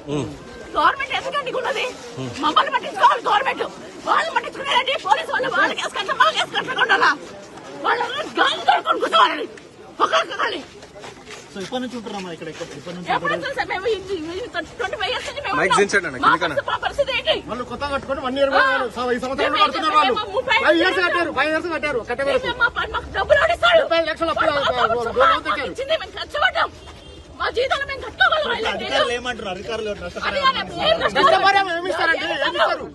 Government ఎందుకండి ఉన్నది? మమ్మల్ని పట్టించుకోవాలి గవర్నమెంట్. వాళ్ళు పట్టించుకునేది పోలీసు వాళ్ళు. వాళ్ళకి వేసుకుంటా మాకు వేసుకుంటా ఉండాలా? వాళ్ళు గాలి దొరుకుని కూర్చోవాలి ఒకరికి. సో ఇప్పటి నుంచి ఉంటున్నామా ఇక్కడ? పరిస్థితి ఏంటి? వాళ్ళు కొత్త కట్టుకొని 1 year 5 సంవత్సరాలు కడుతున్నారు. వాళ్ళు 5 years కట్టారు. 5 years కట్టారు. డబ్బులు 35 లక్షలు ఇచ్చింది మేము కష్టపడ్డాం. మా జీతాలు మేము కట్టుకోగలం. ఏమంటారు అధికారులు? నష్టపరిహారం ఏమి ఇస్తారంటే ఏమిస్తారు?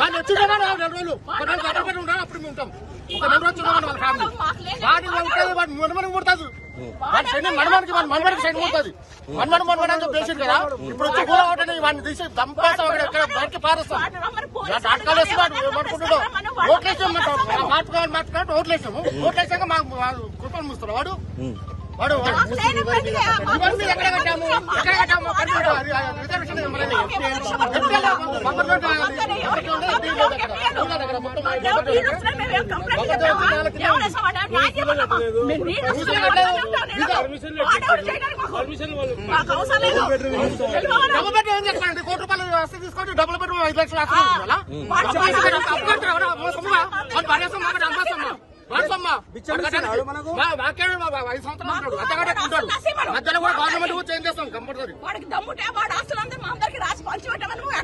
వాళ్ళు వచ్చిండే 2 రోజులు అప్పుడు మేము ఉంటాం. ఒక 2 రోజులు వాడు మనమని కొడుతుంది. మనమనికి సైడ్ కొడుతుంది. మనమని పేషెంట్ కదా. ఇప్పుడు వచ్చి కూడా ఒకటి వాడిని తీసి దంపాసం బయటకి పారేస్తాం. నాటకాలు వేస్తున్నాడు. ఏమనుకుంటున్నాడు? మాట్లాడుతూ ఓట్లేసాము. ఓట్లేసాక మాకు కృపను మూస్తున్నాడు వాడు. వాడు ఎక్కడ కట్టాము ₹1 కోటి వస్తే తీసుకొని డబుల్ బెడ్రూమ్ 5 లక్షలు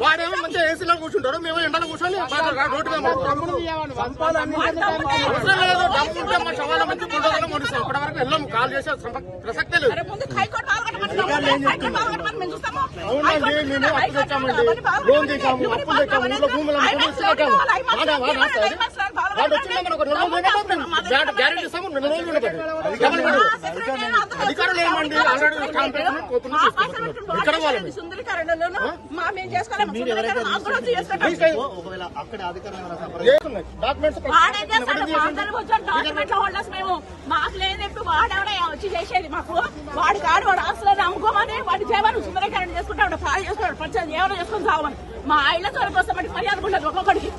వాడేమో మంచిగా ఏసీలో కూర్చుంటాడు. మేము ఎండలో కూర్చొని రోడ్డు మా సవాళ్ళ మంచి గుండెలో ముడిస్తాం. ఇప్పటి వరకు వెళ్ళాము. కాల్ చేసే ప్రసక్తే లేదు. అవునండి, మేము అప్పు తెచ్చామండి, లోన్ తెచ్చాము, అప్పులు తెచ్చాము, ఇంట్లో భూములు కట్టాము. వాడు వచ్చిందా మనం ఒక 2 రోజులు గ్యారెంటీ ఇస్తాము. 2 రోజులు అధికారులు ఏమండి ఆల్రెడీ ఇక్కడ వాళ్ళని మాకు లేనట్టు వాడెవడే వచ్చి చేసేది. మాకు వాడి కాడు వాడు ఆస్తులను అమ్ముకోమని వాడి చేయమని సుందరీకరణ చేసుకుంటాడు. ఫ్రాడ్ చేసుకుంటాడు. పంచాయతీ ఏమైనా చేసుకుని సాగమని మా ఇళ్ల తోలికి వస్తామంటే మర్యాద ఉండదు ఒక్కొక్కడికి.